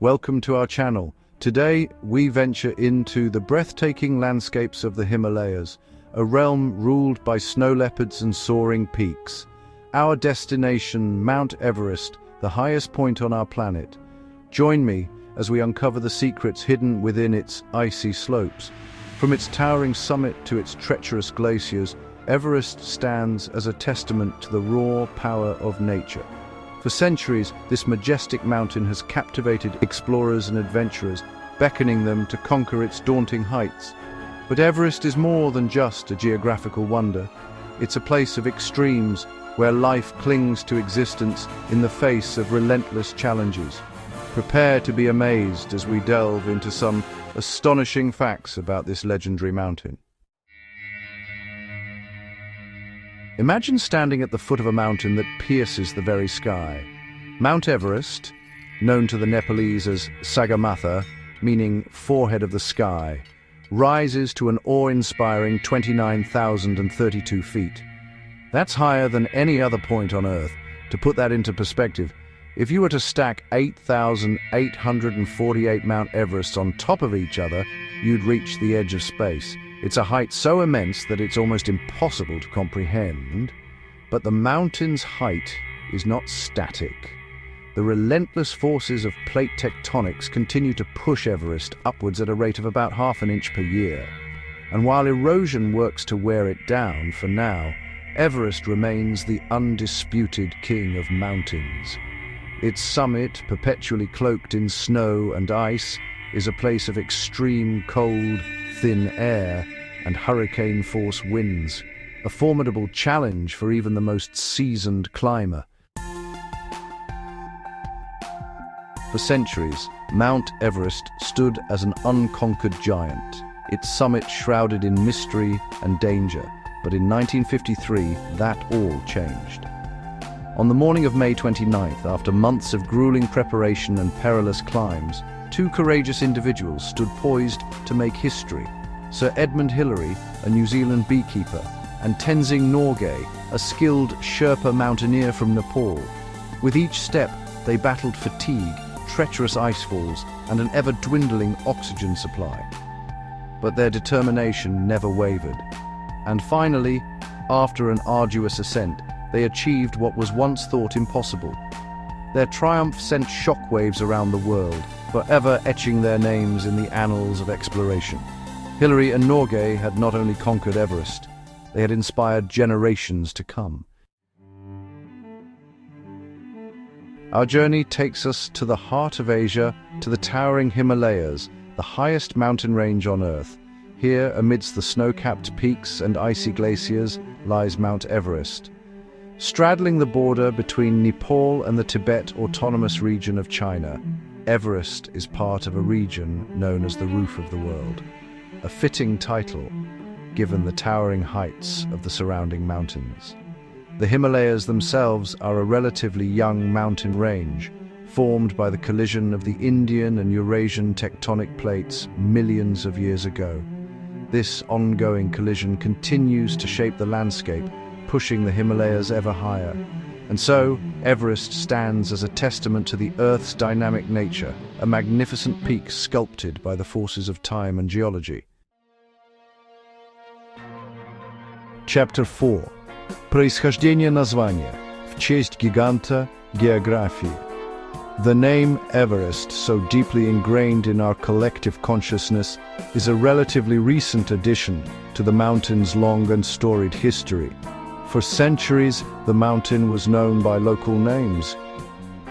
welcome to our channel. Today, we venture into the breathtaking landscapes of the Himalayas, a realm ruled by snow leopards and soaring peaks. Our destination, Mount Everest, the highest point on our planet. Join me as we uncover the secrets hidden within its icy slopes. From its towering summit to its treacherous glaciers, Everest stands as a testament to the raw power of nature. For centuries, this majestic mountain has captivated explorers and adventurers, beckoning them to conquer its daunting heights. But Everest is more than just a geographical wonder. It's a place of extremes, where life clings to existence in the face of relentless challenges. Prepare to be amazed as we delve into some astonishing facts about this legendary mountain. Imagine standing at the foot of a mountain that pierces the very sky. Mount Everest, known to the Nepalese as Sagarmatha, meaning forehead of the sky, rises to an awe-inspiring 29,032 feet. That's higher than any other point on Earth. To put that into perspective, if you were to stack 8,848 Mount Everests on top of each other, you'd reach the edge of space. It's a height so immense that it's almost impossible to comprehend. But the mountain's height is not static. The relentless forces of plate tectonics continue to push Everest upwards at a rate of about half an inch per year. And while erosion works to wear it down for now, Everest remains the undisputed king of mountains. Its summit, perpetually cloaked in snow and ice, is a place of extreme cold, thin air, and hurricane-force winds, a formidable challenge for even the most seasoned climber. For centuries, Mount Everest stood as an unconquered giant, its summit shrouded in mystery and danger. But in 1953, that all changed. On the morning of May 29th, after months of grueling preparation and perilous climbs, two courageous individuals stood poised to make history. Sir Edmund Hillary, a New Zealand beekeeper, and Tenzing Norgay, a skilled Sherpa mountaineer from Nepal. With each step, they battled fatigue, treacherous icefalls, and an ever-dwindling oxygen supply. But their determination never wavered. And finally, after an arduous ascent, they achieved what was once thought impossible. Their triumph sent shockwaves around the world, forever etching their names in the annals of exploration. Hillary and Norgay had not only conquered Everest, they had inspired generations to come. Our journey takes us to the heart of Asia, to the towering Himalayas, the highest mountain range on Earth. Here, amidst the snow-capped peaks and icy glaciers, lies Mount Everest. Straddling the border between Nepal and the Tibet Autonomous Region of China, Everest is part of a region known as the Roof of the World. A fitting title, given the towering heights of the surrounding mountains. The Himalayas themselves are a relatively young mountain range, formed by the collision of the Indian and Eurasian tectonic plates millions of years ago. This ongoing collision continues to shape the landscape, pushing the Himalayas ever higher. And so, Everest stands as a testament to the Earth's dynamic nature, a magnificent peak sculpted by the forces of time and geology. Chapter 4. Происхождение названия. В честь гиганта. Geographia. The name Everest, so deeply ingrained in our collective consciousness, is a relatively recent addition to the mountain's long and storied history. For centuries, the mountain was known by local names.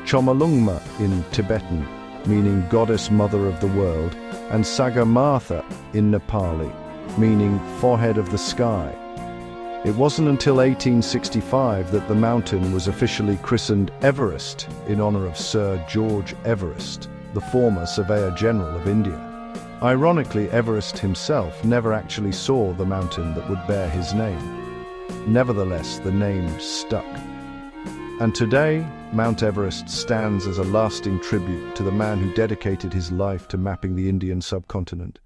Chomolungma in Tibetan, meaning Goddess Mother of the World, and Sagarmatha in Nepali, meaning Forehead of the Sky. It wasn't until 1865 that the mountain was officially christened Everest in honor of Sir George Everest, the former Surveyor General of India. Ironically, Everest himself never actually saw the mountain that would bear his name. Nevertheless, the name stuck. And today, Mount Everest stands as a lasting tribute to the man who dedicated his life to mapping the Indian subcontinent.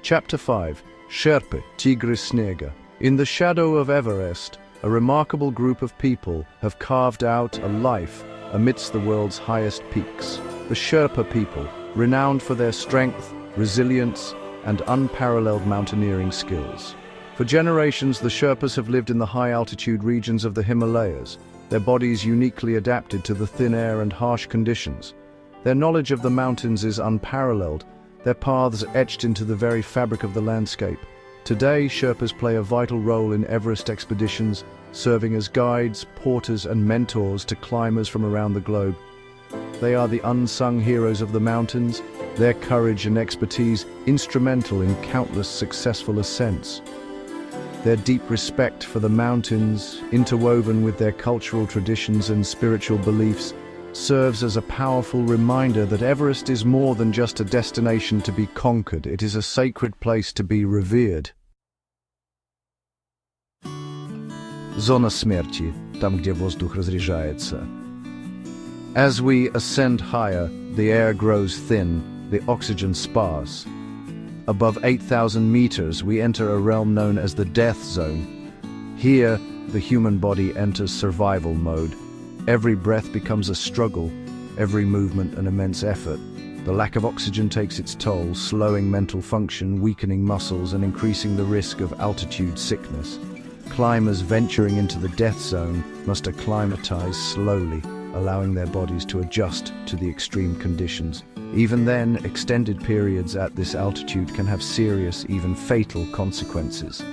Chapter 5. Sherpa, Tigre Snega. In the shadow of Everest, a remarkable group of people have carved out a life amidst the world's highest peaks. The Sherpa people, renowned for their strength, resilience, and unparalleled mountaineering skills. For generations, the Sherpas have lived in the high-altitude regions of the Himalayas, their bodies uniquely adapted to the thin air and harsh conditions. Their knowledge of the mountains is unparalleled, their paths etched into the very fabric of the landscape. Today, Sherpas play a vital role in Everest expeditions, serving as guides, porters, and mentors to climbers from around the globe. They are the unsung heroes of the mountains, their courage and expertise instrumental in countless successful ascents. Their deep respect for the mountains, interwoven with their cultural traditions and spiritual beliefs, serves as a powerful reminder that Everest is more than just a destination to be conquered. It is a sacred place to be revered. Zona śmierci, tam gdzie wozdух разряжается. As we ascend higher, the air grows thin, the oxygen sparse. Above 8,000 meters, we enter a realm known as the death zone. Here, the human body enters survival mode. Every breath becomes a struggle, every movement an immense effort. The lack of oxygen takes its toll, slowing mental function, weakening muscles, and increasing the risk of altitude sickness. Climbers venturing into the death zone must acclimatize slowly, allowing their bodies to adjust to the extreme conditions. Even then, extended periods at this altitude can have serious, even fatal consequences.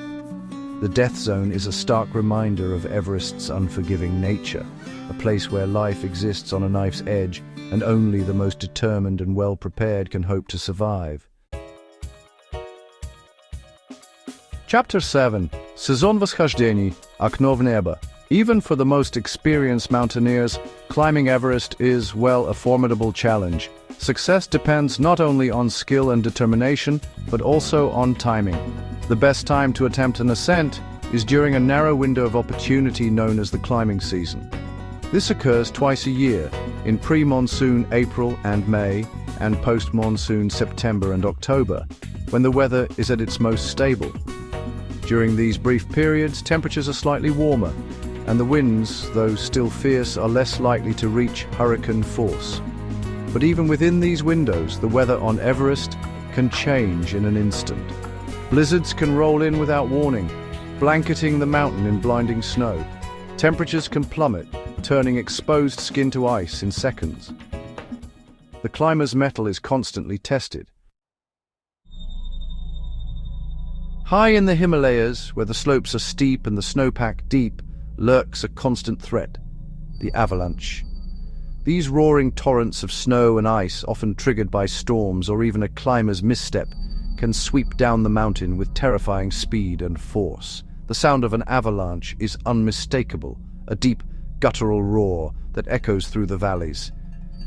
The death zone is a stark reminder of Everest's unforgiving nature, a place where life exists on a knife's edge and only the most determined and well-prepared can hope to survive. Chapter 7. Сезон восхождений. Окно в небо. Even for the most experienced mountaineers, climbing Everest is, well, a formidable challenge. Success depends not only on skill and determination, but also on timing. The best time to attempt an ascent is during a narrow window of opportunity known as the climbing season. This occurs twice a year, in pre-monsoon April and May, and post-monsoon September and October, when the weather is at its most stable. During these brief periods, temperatures are slightly warmer, and the winds, though still fierce, are less likely to reach hurricane force. But even within these windows, the weather on Everest can change in an instant. Blizzards can roll in without warning, blanketing the mountain in blinding snow. Temperatures can plummet, turning exposed skin to ice in seconds. The climber's mettle is constantly tested. High in the Himalayas, where the slopes are steep and the snowpack deep, lurks a constant threat: the avalanche. These roaring torrents of snow and ice, often triggered by storms or even a climber's misstep, can sweep down the mountain with terrifying speed and force. The sound of an avalanche is unmistakable, a deep, guttural roar that echoes through the valleys.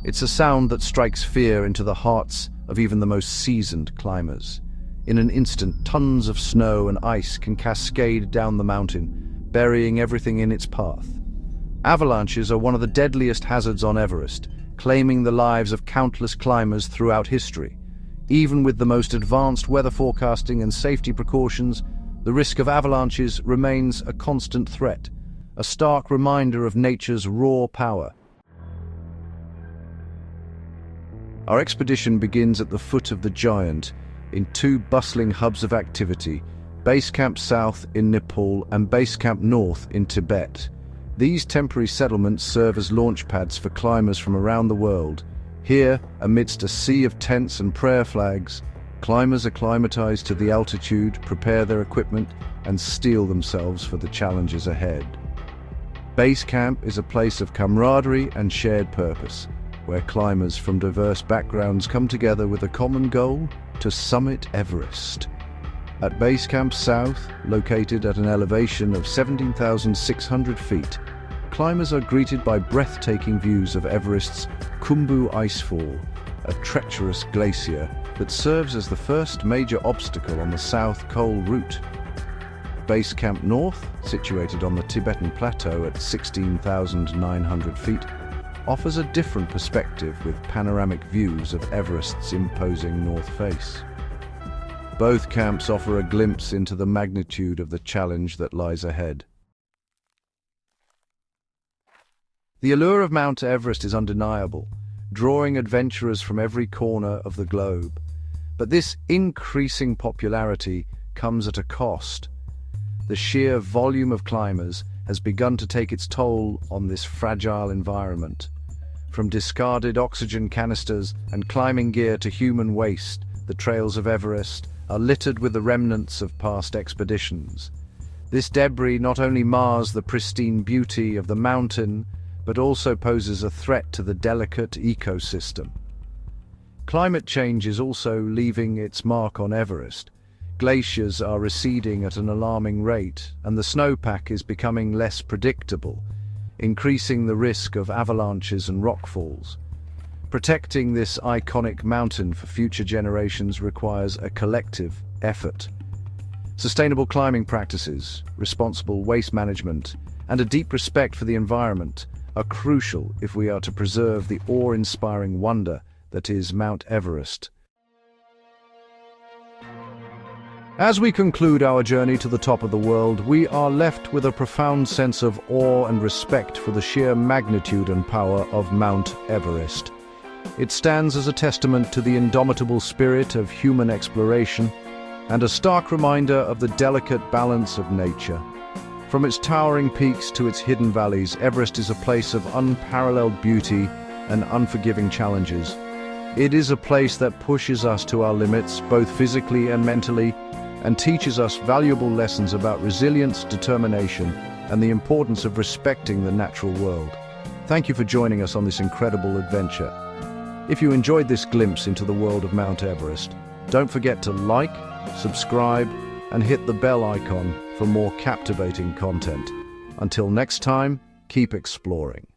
It's a sound that strikes fear into the hearts of even the most seasoned climbers. In an instant, tons of snow and ice can cascade down the mountain, burying everything in its path. Avalanches are one of the deadliest hazards on Everest, claiming the lives of countless climbers throughout history. Even with the most advanced weather forecasting and safety precautions, the risk of avalanches remains a constant threat, a stark reminder of nature's raw power. Our expedition begins at the foot of the giant, in two bustling hubs of activity: Base Camp South in Nepal and Base Camp North in Tibet. These temporary settlements serve as launch pads for climbers from around the world. Here, amidst a sea of tents and prayer flags, climbers acclimatize to the altitude, prepare their equipment, and steel themselves for the challenges ahead. Base Camp is a place of camaraderie and shared purpose, where climbers from diverse backgrounds come together with a common goal: to summit Everest. At Base Camp South, located at an elevation of 17,600 feet, climbers are greeted by breathtaking views of Everest's Khumbu Icefall, a treacherous glacier that serves as the first major obstacle on the South Col route. Base Camp North, situated on the Tibetan Plateau at 16,900 feet, offers a different perspective with panoramic views of Everest's imposing north face. Both camps offer a glimpse into the magnitude of the challenge that lies ahead. The allure of Mount Everest is undeniable, drawing adventurers from every corner of the globe. But this increasing popularity comes at a cost. The sheer volume of climbers has begun to take its toll on this fragile environment. From discarded oxygen canisters and climbing gear to human waste, the trails of Everest are littered with the remnants of past expeditions. This debris not only mars the pristine beauty of the mountain, but also poses a threat to the delicate ecosystem. Climate change is also leaving its mark on Everest. Glaciers are receding at an alarming rate, and the snowpack is becoming less predictable, increasing the risk of avalanches and rockfalls. Protecting this iconic mountain for future generations requires a collective effort. Sustainable climbing practices, responsible waste management, and a deep respect for the environment are crucial if we are to preserve the awe-inspiring wonder that is Mount Everest. As we conclude our journey to the top of the world, we are left with a profound sense of awe and respect for the sheer magnitude and power of Mount Everest. It stands as a testament to the indomitable spirit of human exploration and a stark reminder of the delicate balance of nature. From its towering peaks to its hidden valleys, Everest is a place of unparalleled beauty and unforgiving challenges. It is a place that pushes us to our limits, both physically and mentally, and teaches us valuable lessons about resilience, determination, and the importance of respecting the natural world. Thank you for joining us on this incredible adventure. If you enjoyed this glimpse into the world of Mount Everest, don't forget to like, subscribe, and hit the bell icon for more captivating content. Until next time, keep exploring.